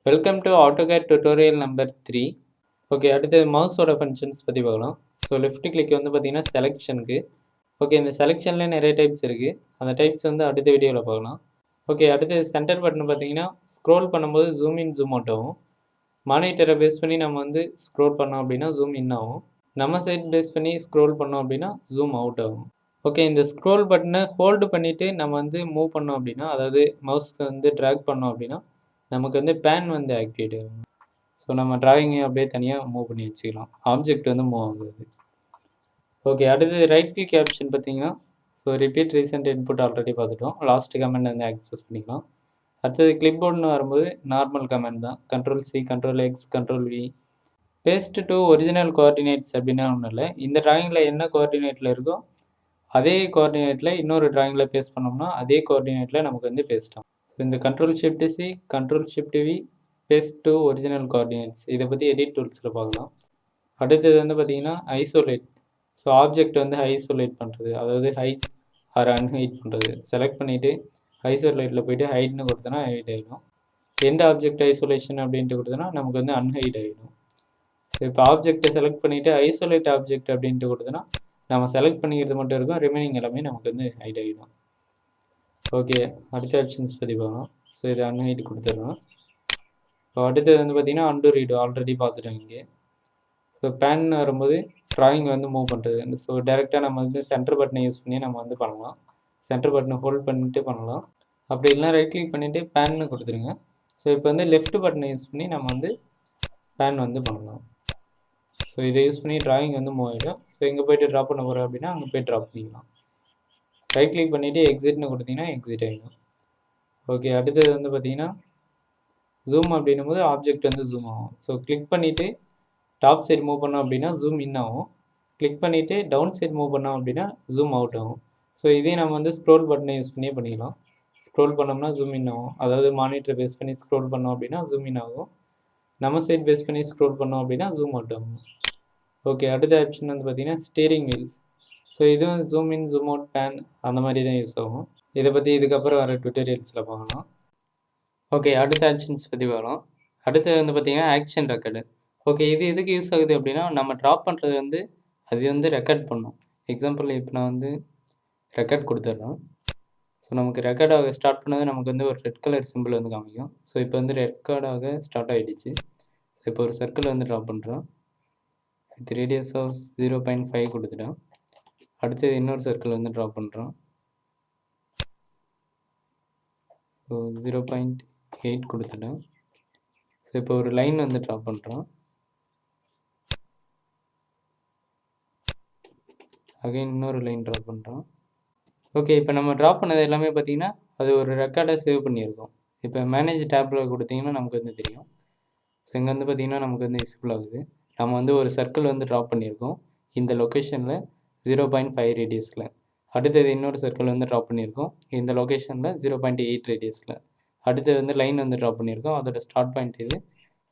Welcome to AutoCAD tutorial number 3. Okay, அடுத்து மவுஸோட functions பற்றி பார்க்கலாம். ஸோ லெஃப்ட் கிளிக் வந்து பார்த்தீங்கன்னா செலெக்ஷனுக்கு. ஓகே, இந்த செலெக்ஷனில் நிறைய டைப்ஸ் இருக்குது. அந்த டைப்ஸ் வந்து அடுத்த வீடியோவில் பார்க்கலாம். ஓகே, அடுத்து சென்டர் பட்டன் பார்த்தீங்கன்னா ஸ்க்ரோல் பண்ணும்போது ஜூம் இன் ஜூம் அவுட் ஆகும். மானிட்டரை பேஸ் பண்ணி நம்ம வந்து ஸ்க்ரோல் பண்ணோம் அப்படின்னா ஜூம் இன் ஆகும். நம்ம சைட் பேஸ் பண்ணி ஸ்க்ரோல் பண்ணோம் அப்படின்னா ஜூம் அவுட் ஆகும். ஓகே, இந்த ஸ்க்ரோல் பட்டனை ஹோல்டு பண்ணிவிட்டு நம்ம வந்து மூவ் பண்ணோம் அப்படின்னா, அதாவது மவுஸ்க்கு வந்து ட்ராக் பண்ணோம் அப்படின்னா நமக்கு வந்து பேன் வந்து ஆக்டிவேட் ஆகும். ஸோ நம்ம டிராயிங்கை அப்படியே தனியாக மூவ் பண்ணி வச்சுக்கலாம். ஆப்ஜெக்ட் வந்து மூவ் ஆகுது. ஓகே, அடுத்தது ரைட் கிளிக் ஆப்ஷன் பார்த்தீங்கன்னா, so repeat recent input already பார்த்துட்டோம். லாஸ்ட் கமெண்ட் வந்து ஆக்சஸ் பண்ணிக்கலாம். அடுத்தது கிளிப் போர்டுன்னு வரும்போது நார்மல் கமெண்ட் தான். Ctrl+C, Ctrl+X, Ctrl+V. Paste to original coordinates அப்படின்னா ஒன்றும் இல்லை. இந்த டிராயிங்கில் என்ன கோஆர்டினேட்டில் இருக்கோ அதே கோஆர்டினேட்டில் இன்னொரு டிராயிங்கில் பேஸ்ட் பண்ணோம்னா அதே கோஆர்டினேட்டில் நமக்கு வந்து பேஸ்ட் ஆகும். ஸோ இந்த Ctrl+Shift+C, Ctrl+Shift+V, paste to original coordinates. இதை பற்றி எடிட் டூல்ஸில் பார்க்கலாம். அடுத்தது வந்து பார்த்தீங்கன்னா ஐசோலேட். ஸோ ஆப்ஜெக்ட் வந்து ஐசோலேட் பண்ணுறது, அதாவது ஹைட் ஆர் அன்ஹைட் பண்ணுறது. செலக்ட் பண்ணிவிட்டு ஐசோலேட்டில் போய்ட்டு ஹைட்னு கொடுத்தோன்னா ஹைட் ஆகிடும். எந்த ஆப்ஜெக்ட் ஐசோலேஷன் அப்படின்ட்டு கொடுத்தோன்னா நமக்கு வந்து அன்ஹைட் ஆகிடும். ஸோ இப்போ ஆப்ஜெக்டை செலக்ட் பண்ணிவிட்டு ஐசோலேட் ஆப்ஜெக்ட் அப்படின்ட்டு கொடுத்தோன்னா நம்ம செலக்ட் பண்ணிக்கிறது மட்டும் இருக்கும், ரிமைனிங் எல்லாமே நமக்கு வந்து ஹைட் ஆகிடும். ஓகே, அடுத்த ஆப்ஷன்ஸ் பற்றி பார்க்கலாம். ஸோ இது அன்ஹைட் கொடுத்துட்றோம். ஸோ அடுத்தது வந்து பார்த்திங்கன்னா அன்டு ரீடு ஆல்ரெடி பார்த்துட்டோம் இங்கே. ஸோ பேன் வரும்போது ட்ராயிங் வந்து மூவ் பண்ணுறது. ஸோ டேரெக்டாக நம்ம வந்து சென்டர் பட்டனை யூஸ் பண்ணி நம்ம வந்து பண்ணலாம். சென்டர் பட்டனை ஹோல்ட் பண்ணிட்டு பண்ணலாம். அப்படி இல்லைனா ரைட் கிளிக் பண்ணிவிட்டு பேன்னு கொடுத்துருங்க. ஸோ இப்போ வந்து லெஃப்ட் பட்டனை யூஸ் பண்ணி நம்ம வந்து பேன் வந்து பண்ணலாம். ஸோ இதை யூஸ் பண்ணி ட்ராயிங் வந்து மூவ் ஆகிடும். ஸோ எங்கே போய்ட்டு ட்ராப் பண்ண போகிறோம் அப்படின்னா அங்கே போய் ட்ராப் பண்ணிக்கலாம். ரைட் கிளிக் பண்ணிவிட்டு எக்ஸிட்னு கொடுத்தீங்கன்னா எக்ஸிட் ஆகிடும். ஓகே, அடுத்தது வந்து பார்த்தீங்கன்னா ஜூம் அப்படின்னும் போது ஆப்ஜெக்ட் வந்து ஜூம் ஆகும். ஸோ கிளிக் பண்ணிவிட்டு டாப் சைடு மூவ் பண்ணோம் அப்படின்னா ஜூம் இன் ஆகும். கிளிக் பண்ணிவிட்டு டவுன் சைடு மூவ் பண்ணோம் அப்படின்னா ஜூம் அவுட் ஆகும். ஸோ இதே நம்ம வந்து ஸ்க்ரோல் பட்டனை யூஸ் பண்ணியே பண்ணிக்கலாம். ஸ்க்ரோல் பண்ணோம்னா ஜூம் இன் ஆகும். அதாவது மானிட்டர் பேஸ் பண்ணி ஸ்க்ரோல் பண்ணோம் அப்படின்னா ஜூம் இன் ஆகும். நம்ம சைட் பேஸ் பண்ணி ஸ்க்ரோல் பண்ணோம் அப்படின்னா ஜூம் அவுட் ஆகும். ஓகே, அடுத்த ஆப்ஷன் வந்து பார்த்தீங்கன்னா ஸ்டீரிங் வீல்ஸ். ஸோ இதுவும் zoom in zoom out pan அந்த மாதிரி தான் யூஸ் ஆகும். இதை பற்றி இதுக்கப்புறம் வர டுட்டோரியல்ஸில் பார்க்கலாம். ஓகே, அடுத்த ஆக்ஷன்ஸ் பற்றி பார்க்கலாம். அடுத்து வந்து பார்த்தீங்கன்னா ஆக்ஷன் ரெக்கார்டு. ஓகே, இது எதுக்கு யூஸ் ஆகுது அப்படின்னா நம்ம ட்ராப் பண்ணுறது வந்து அது வந்து ரெக்கார்ட் பண்ணும். எக்ஸாம்பிள் இப்போ நான் வந்து ரெக்கார்ட் கொடுத்துட்றேன். ஸோ நமக்கு ரெக்கார்ட் ஆக ஸ்டார்ட் பண்ணது நமக்கு வந்து ஒரு ரெட் கலர் சிம்பிள் வந்து காமிக்கும். ஸோ இப்போ வந்து ரெக்கார்டாக ஸ்டார்ட் ஆகிடுச்சு. ஸோ இப்போ ஒரு சர்க்கிள் வந்து ட்ராப் பண்ணுறோம். வித் ரேடியஸ் ஆஃப் 0.5 கொடுத்துட்டோம். அடுத்தது இன்னொரு சர்க்கிள் வந்து ட்ராப் பண்ணுறோம். ஸோ 0.8 கொடுத்துட்டோம். ஸோ இப்போ ஒரு லைன் வந்து ட்ராப் பண்ணுறோம். அகைன் இன்னொரு லைன் ட்ராப் பண்ணுறோம். ஓகே, இப்போ நம்ம ட்ராப் பண்ணது எல்லாமே பார்த்தீங்கன்னா அது ஒரு ரெக்கார்டாக சேவ் பண்ணியிருக்கோம். இப்போ மேனேஜ் டேப்பில் கொடுத்தீங்கன்னா நமக்கு வந்து தெரியும். ஸோ இங்கே வந்து பார்த்திங்கன்னா நமக்கு வந்து விசிபிள் ஆகுது. நம்ம வந்து ஒரு சர்க்கிள் வந்து ட்ராப் பண்ணியிருக்கோம் இந்த லொக்கேஷனில் 0.5 ரேடியஸில். அடுத்தது இன்னொரு சர்க்கிள் வந்து ட்ராப் பண்ணியிருக்கோம் இந்த லொக்கேஷனில் 0.8 ரேடியஸில். அடுத்தது வந்து லைன் வந்து ட்ராப் பண்ணியிருக்கோம், அதோட ஸ்டார்ட் பாயிண்ட் இது,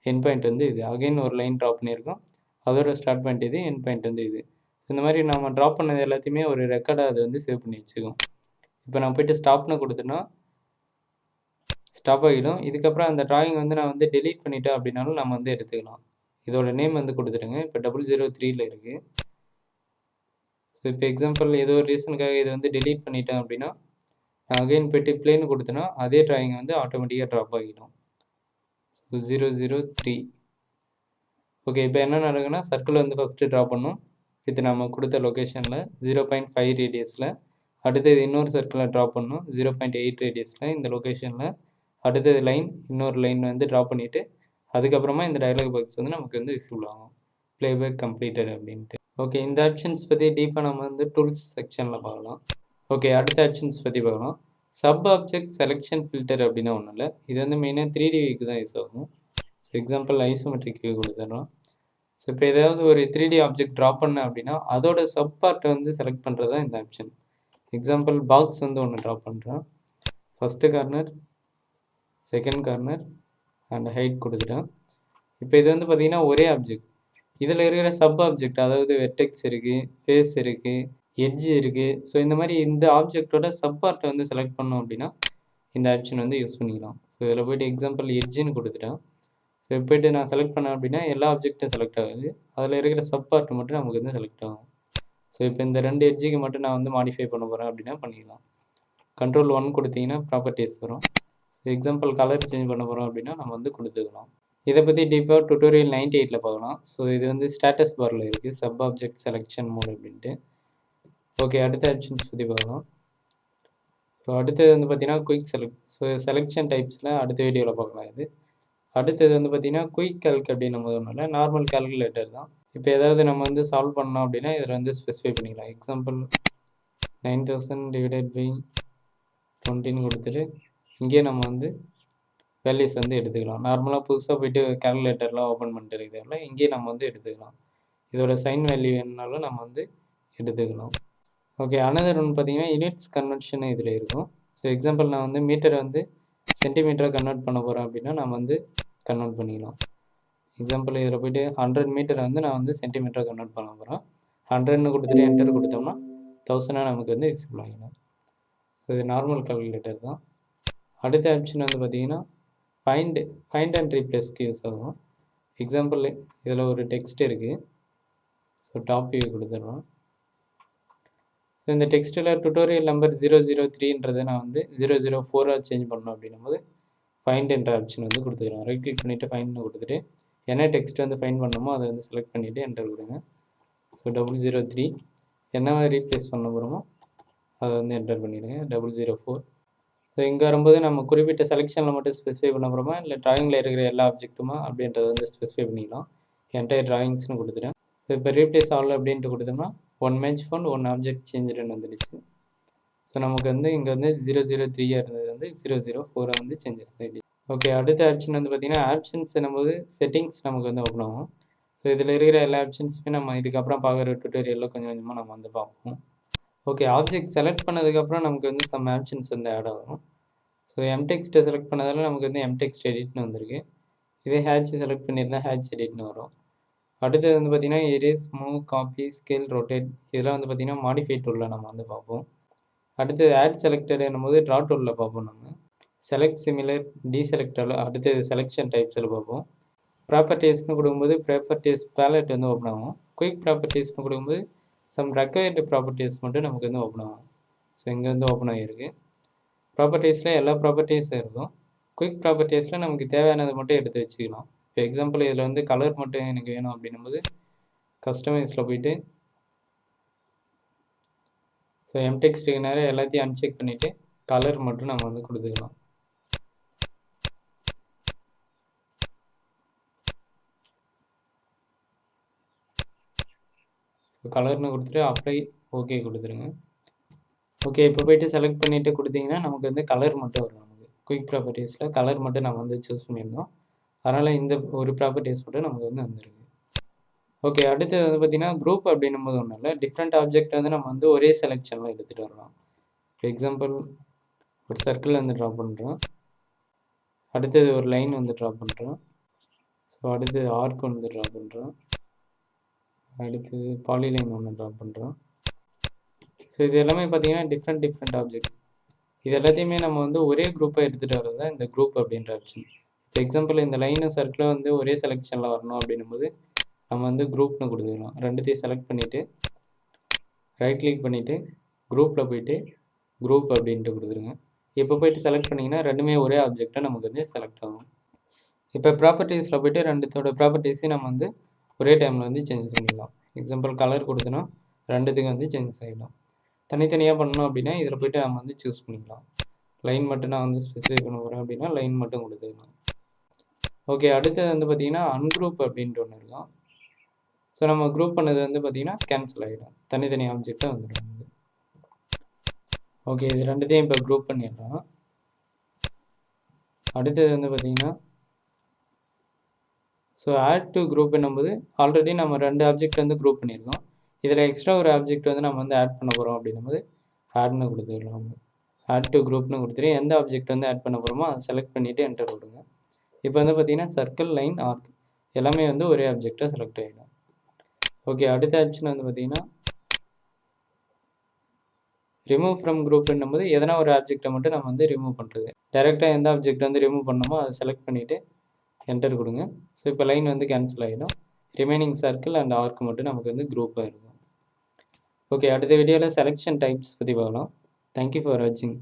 என் பாயிண்ட் வந்து இது. அகைன் ஒரு லைன் ட்ராப் பண்ணியிருக்கோம், அதோட ஸ்டார்ட் பாயிண்ட் இது, என் பாயிண்ட் வந்து இது. இந்த மாதிரி நம்ம ட்ராப் பண்ணது எல்லாத்தையுமே ஒரு ரெக்கார்டாக அது வந்து சேவ் பண்ணி வச்சுக்கோம். இப்போ நான் போய்ட்டு ஸ்டாப்னு கொடுத்தேன்னா ஸ்டாப் ஆகிடும். இதுக்கப்புறம் அந்த ட்ராயிங் வந்து நான் வந்து டெலீட் பண்ணிட்டேன் அப்படின்னாலும் நம்ம வந்து எடுத்துக்கலாம். இதோட நேம் வந்து கொடுத்துருங்க. இப்போ 003ல் இருக்குது. ஸோ இப்போ எக்ஸாம்பிள் ஏதோ ஒரு ரீசனுக்காக இதை வந்து டெலீட் பண்ணிட்டேன் அப்படின்னா நான் அகைன் போய்ட்டு பிளேன்னு கொடுத்தேன்னா அதே ட்ராயிங் வந்து ஆட்டோமேட்டிக்காக ட்ராப் ஆகிடும். ஸோ 003. ஓகே, இப்போ என்ன நடக்குன்னா சர்க்கிள் வந்து ஃபஸ்ட்டு ட்ராப் பண்ணும் வித் நம்ம கொடுத்த லொக்கேஷனில் 0.5 ரேடியஸில். அடுத்தது இன்னொரு சர்க்கிளை ட்ராப் பண்ணும் 0.8 ரேடியஸில் இந்த லொக்கேஷனில். அடுத்தது லைன் இன்னொரு லைன் வந்து ட்ராப் பண்ணிவிட்டு அதுக்கப்புறமா இந்த டயலாக் பாக்ஸ் வந்து நமக்கு வந்து விசிபிள் ஆகும், ப்ளேபேக் கம்ப்ளீட்டட் அப்படின்ட்டு. ஓகே, இந்த ஆப்ஷன்ஸ் பற்றி டீப்பாக நம்ம வந்து டூல்ஸ் செக்ஷனில் பார்க்கலாம். ஓகே, அடுத்த ஆப்ஷன்ஸ் பற்றி பார்க்கலாம். சப் ஆப்ஜெக்ட் செலெக்ஷன் ஃபில்டர் அப்படின்னா ஒன்றும் இல்லை. இது வந்து மெயினாக 3Dக்கு தான் யூஸ் ஆகும். எக்ஸாம்பிள் ஐசோமெட்ரிக்கு கொடுத்துட்றோம். ஸோ இப்போ ஏதாவது ஒரு 3D ஆப்ஜெக்ட் ட்ராப் பண்ணேன் அப்படின்னா அதோட சப் பார்ட்டை வந்து செலக்ட் பண்ணுறது தான் இந்த ஆப்ஷன். எக்ஸாம்பிள் பாக்ஸ் வந்து ஒன்று ட்ராப் பண்ணுறேன். First corner, second corner and height கொடுத்துட்டேன். இப்போ இது வந்து பார்த்திங்கன்னா ஒரே ஆப்ஜெக்ட். இதில் இருக்கிற சப் ஆப்ஜெக்ட், அதாவது வெர்டெக்ஸ் இருக்குது, ஃபேஸ் இருக்குது, எட்ஜ் இருக்குது. ஸோ இந்த மாதிரி இந்த ஆப்ஜெக்டோட சப் பார்ட்டை வந்து செலக்ட் பண்ணோம் அப்படின்னா இந்த ஆப்ஷன் வந்து யூஸ் பண்ணிக்கலாம். ஸோ இதில் போய்ட்டு எக்ஸாம்பிள் எட்ஜுன்னு கொடுத்துட்டேன். ஸோ இப்போ போய்ட்டு நான் செலக்ட் பண்ணேன் அப்படின்னா எல்லா ஆப்ஜெக்ட்டும் செலக்ட் ஆகுது. அதில் இருக்கிற சப் பார்ட் மட்டும் நமக்கு வந்து செலக்ட் ஆகும். ஸோ இப்போ இந்த 2 எட்ஜுக்கு மட்டும் நான் வந்து மாடிஃபை பண்ண போகிறேன் அப்படின்னா பண்ணிக்கலாம். கண்ட்ரோல் 1 கொடுத்தீங்கன்னா ப்ராப்பர்ட்டிஸ் வரும். எக்ஸாம்பிள் கலர் சேஞ்ச் பண்ண போகிறோம் அப்படின்னா நம்ம வந்து கொடுத்துக்கலாம். இதை பற்றி டீப்பாக டுட்டோரியல் 98ல் பார்க்கலாம். ஸோ இது வந்து ஸ்டேட்டஸ் பாரில் இருக்குது, சப் ஆப்ஜெக்ட் செலெக்ஷன் மோட் அப்படின்ட்டு. ஓகே, அடுத்த ஆப்ஷன்ஸ் பற்றி பார்க்கலாம். ஸோ அடுத்தது வந்து பார்த்தீங்கன்னா குயிக் செலக்ட். ஸோ செலெக்ஷன் டைப்ஸில் அடுத்த வீடியோவில் பார்க்கலாம். இது அடுத்தது வந்து பார்த்தீங்கன்னா QUICKCALC அப்படின்னு போது ஒன்றும் இல்லை, நார்மல் கால்குலேட்டர் தான். இப்போ ஏதாவது நம்ம வந்து சால்வ் பண்ணோம் அப்படின்னா இதில் வந்து ஸ்பெசிஃபை பண்ணிக்கலாம். எக்ஸாம்பிள் 9000 டிவைடட் பை 20ன்னு கொடுத்துட்டு இங்கேயே நம்ம வந்து வேல்யூஸ் வந்து எடுத்துக்கலாம். நார்மலாக புதுசாக போய்ட்டு கால்குலேட்டர்லாம் ஓப்பன் பண்ணிட்டு இருக்கிறதுல இங்கேயே நம்ம வந்து எடுத்துக்கலாம். இதோட சைன் வேல்யூ வேணுனாலும் நம்ம வந்து எடுத்துக்கலாம். ஓகே, அனதர் ஒன்று பார்த்தீங்கன்னா யூனிட்ஸ் கன்வர்ஷன் இதில் இருக்கும். ஸோ எக்ஸாம்பிள் நான் வந்து மீட்டரை வந்து சென்டிமீட்டராக கன்வெர்ட் பண்ண போகிறேன் அப்படின்னா நம்ம வந்து கன்வெர்ட் பண்ணிக்கலாம். எக்ஸாம்பிள் இதில் போய்ட்டு 100 மீட்டரை வந்து நான் வந்து சென்டிமீட்டராக கன்வெர்ட் பண்ண போகிறேன். 100ன்னு கொடுத்துட்டு என்டர் கொடுத்தோம்னா 1000 நமக்கு வந்து எக்ஸிபிள் ஆகிடும். இது நார்மல் கால்குலேட்டர் தான். அடுத்த ஆப்ஷன் வந்து பார்த்தீங்கன்னா ஃபைண்ட் அண்ட் ரீப்ளேஸ்க்கு யூஸ் ஆகும். எக்ஸாம்பிள் இதில் ஒரு டெக்ஸ்ட் இருக்குது. ஸோ டாப் வியூ கொடுத்துட்றோம். ஸோ இந்த டெக்ஸ்ட்டில் டுட்டோரியல் நம்பர் 003ன்றதை நான் வந்து 004ஆக சேஞ்ச் பண்ணணும் அப்படின்னும் போது ஃபைண்ட் என்ற ஆப்ஷன் வந்து கொடுத்துக்கலாம். ரைட் கிளிக் பண்ணிவிட்டு ஃபைண்ட்னு கொடுத்துட்டு என்ன டெக்ஸ்ட் வந்து ஃபைண்ட் பண்ணணுமோ அதை வந்து செலக்ட் பண்ணிவிட்டு என்டர் கொடுங்க. ஸோ 003 என்ன ரீப்ளேஸ் பண்ண போகிறோமோ அதை வந்து என்டர் பண்ணிவிடுங்க. 004. ஸோ இங்கே வரும்போது நம்ம குறிப்பிட்ட செலெக்ஷனில் மட்டும் ஸ்பெசிஃபை பண்ண போகிறோமா இல்லை ட்ராயிங்கில் இருக்கிற எல்லா ஆப்ஜெக்ட்டுமா அப்படின்றத வந்து ஸ்பெசிஃபை பண்ணிக்கலாம். என்டையர் ட்ராயிங்ஸ்னு கொடுத்துட்டேன். ஸோ இப்போ ரீப்ளேஸ் ஆல் அப்படின்ட்டு கொடுத்தோம்னா 1 மேட்ச் ஃபவுண்ட் 1 ஆப்ஜெக்ட் சேஞ்சுன்னு வந்துடுச்சு. ஸோ நமக்கு வந்து இங்கே வந்து 003 இருந்தது வந்து 004 வந்து சேஞ்சஸ் ஆகிடுச்சு. ஓகே, அடுத்த ஆப்ஷன் வந்து பார்த்தீங்கன்னா ஆப்ஷன்ஸ் என்னும்போது செட்டிங்ஸ் நமக்கு வந்து ஓப்பன் ஆகும். ஸோ இதில் இருக்கிற எல்லா ஆப்ஷன்ஸுமே நம்ம இதுக்கப்புறம் பார்க்குற டுட்டோரியலில் கொஞ்சம் கொஞ்சமாக நம்ம வந்து பார்ப்போம். ஓகே, ஆப்ஜெக்ட் செலக்ட் பண்ணதுக்கப்புறம் நமக்கு வந்து சம் ஆப்ஷன்ஸ் வந்து ஆட் ஆகும். ஸோ எம்டெக்ஸ்ட்டை செலக்ட் பண்ணதால நமக்கு வந்து எம்டெக்ஸ்ட் எடிட்னு வந்திருக்கு. இதே ஹேட்ச் செலக்ட் பண்ணியிருந்தால் ஹேட்ச் எடிட்னு வரும். அடுத்தது வந்து பார்த்தீங்கன்னா erase, move, copy, scale, rotate இதெல்லாம் வந்து பார்த்தீங்கன்னா மாடிஃபை டூலில் நம்ம வந்து பார்ப்போம். அடுத்தது ஆட் செலக்டட் என்னும்போது ட்ரா டூலில் பார்ப்போம். நம்ம செலக்ட் சிமிலர், டீசெலக்டரில் அடுத்தது செலெக்ஷன் டைப்ஸில் பார்ப்போம். ப்ராப்பர்ட்டிஸ்னு கொடுக்கும்போது ப்ராப்பர்ட்டிஸ் பேலட் வந்து ஓப்பன் ஆகும். குயிக் ப்ராப்பர்ட்டிஸ்னு கொடுக்கும்போது சம் ரெக்வயர்டு ப்ராப்பர்ட்டிஸ் மட்டும் நமக்கு வந்து ஓப்பன் ஆகும். ஸோ இங்கே வந்து ஓப்பன் ஆகிருக்கு. ப்ராப்பர்ட்டிஸில் எல்லா ப்ராப்பர்ட்டிஸும் இருக்கும். குயிக் ப்ராப்பர்ட்டிஸில் நமக்கு தேவையானதை மட்டும் எடுத்து வச்சுக்கலாம். இப்போ எக்ஸாம்பிள் இதில் வந்து கலர் மட்டும் எனக்கு வேணும் அப்படின்னும்போது கஸ்டமைஸில் போயிட்டு ஸோ எம்டெக்ஸ்ட்டுக்கு நேரம் எல்லாத்தையும் அன்செக் பண்ணிவிட்டு கலர் மட்டும் நம்ம வந்து கொடுத்துக்கலாம். ஸோ கலர்னு கொடுத்துட்டு அப்ளை ஓகே கொடுத்துருங்க. ஓகே, இப்போ போய்ட்டு செலக்ட் பண்ணிவிட்டு கொடுத்தீங்கன்னா நமக்கு வந்து கலர் மட்டும் வரும். நமக்கு குயிக் ப்ராப்பர்ட்டிஸில் கலர் மட்டும் நம்ம வந்து சூஸ் பண்ணியிருந்தோம். அதனால் இந்த ஒரு ப்ராப்பர்ட்டிஸ் மட்டும் நமக்கு வந்து வந்துருக்கு. ஓகே, அடுத்தது வந்து பார்த்தீங்கன்னா குரூப் அப்படின்னும் போது ஒன்றும் இல்லை, டிஃப்ரெண்ட் ஆப்ஜெக்ட் வந்து நம்ம வந்து ஒரே செலெக்ஷனில் எடுத்துகிட்டு வரலாம். இப்போ எக்ஸாம்பிள் ஒரு சர்க்கிள் வந்து ட்ரா பண்ணுறோம். அடுத்தது ஒரு லைன் வந்து ட்ரா பண்ணுறோம். ஸோ அடுத்தது ஆர்க் வந்து ட்ரா பண்ணுறோம். அடுத்தது பாலிலைன் ஒன்று ட்ரா பண்ணுறோம். ஸோ இது எல்லாமே பார்த்தீங்கன்னா டிஃப்ரெண்ட் ஆப்ஜெக்ட். இது எல்லாத்தையுமே நம்ம வந்து ஒரே குரூப்பாக எடுத்துகிட்டு வரது தான் இந்த குரூப் அப்படின்ற ஆப்ஷன். இப்போ எக்ஸாம்பிள் இந்த லைனும் சர்க்கிளும் வந்து ஒரே செலெக்ஷனில் வரணும் அப்படின்னும்போது நம்ம வந்து குரூப்னு கொடுத்துக்கலாம். ரெண்டுத்தையும் செலக்ட் பண்ணிவிட்டு ரைட் கிளிக் பண்ணிவிட்டு குரூப்பில் போய்ட்டு குரூப் அப்படின்ட்டு கொடுத்துருங்க. இப்போ போய்ட்டு செலக்ட் பண்ணிங்கன்னா ரெண்டுமே ஒரே ஆப்ஜெக்டாக நமக்கு வந்து செலக்ட் ஆகும். இப்போ ப்ராப்பர்ட்டிஸில் போய்ட்டு ரெண்டுத்தோட ப்ராப்பர்ட்டிஸையும் நம்ம வந்து ஒரே டைமில் வந்து சேஞ்சஸ் பண்ணிக்கலாம். எக்ஸாம்பிள் கலர் கொடுத்தோன்னா ரெண்டுத்துக்கும் வந்து சேஞ்சஸ் ஆகிடும். தனித்தனியாக பண்ணணும் அப்படின்னா இதில் போய்ட்டு நம்ம வந்து சூஸ் பண்ணிக்கலாம். லைன் மட்டும் நான் வந்து ஸ்பெசிஃபை பண்ண போகிறேன் அப்படின்னா லைன் மட்டும் கொடுத்துக்கலாம். ஓகே, அடுத்தது வந்து பார்த்தீங்கன்னா அன்குரூப் அப்படின்ட்டு ஒன்று இருக்கும். ஸோ நம்ம குரூப் பண்ணது வந்து பார்த்தீங்கன்னா கேன்சல் ஆகிடும், தனித்தனி ஆப்ஜெக்டாக வந்துடும். ஓகே, இது ரெண்டுத்தையும் இப்போ குரூப் பண்ணிடலாம். அடுத்தது வந்து பார்த்தீங்கன்னா ஸோ ஆட் டு குரூப் என்னும்போது ஆல்ரெடி நம்ம 2 ஆப்ஜெக்ட் வந்து குரூப் பண்ணியிருக்கோம். இதில் எக்ஸ்ட்ரா ஒரு ஆப்ஜெக்ட் வந்து நம்ம வந்து ஆட் பண்ண போகிறோம் அப்படின்னும்போது ஆட்னு கொடுத்துக்கலாம். ஆட் டு குரூப்னு கொடுத்துட்டு எந்த ஆப்ஜெக்ட் வந்து ஆட் பண்ண போகிறோமோ அதை செலக்ட் பண்ணிவிட்டு என்டர் கொடுங்க. இப்போ வந்து பார்த்தீங்கன்னா சர்க்கிள், லைன், ஆர்க் எல்லாமே வந்து ஒரே ஆப்ஜெக்டாக செலக்ட் ஆகிடும். ஓகே, அடுத்த ஆப்ஷன் வந்து பார்த்தீங்கன்னா ரிமூவ் ஃப்ரம் குரூப் என்னும்போது எதனா ஒரு ஆப்ஜெக்டை மட்டும் நம்ம வந்து ரிமூவ் பண்ணுறது. டேரெக்டாக எந்த ஆப்ஜெக்ட் வந்து ரிமூவ் பண்ணணுமோ அதை செலக்ட் பண்ணிவிட்டு என்டர் கொடுங்க. ஸோ இப்போ லைன் வந்து கேன்சல் ஆகிடும். ரிமைனிங் சர்க்கிள் அண்ட் ஆர்க் மட்டும் நமக்கு வந்து குரூப்பாக இருக்கும். ஓகே, அடுத்த வீடியோவில் செலெக்ஷன் டைப்ஸ் பற்றி பார்க்கலாம். தேங்க்யூ ஃபார் வாட்சிங்.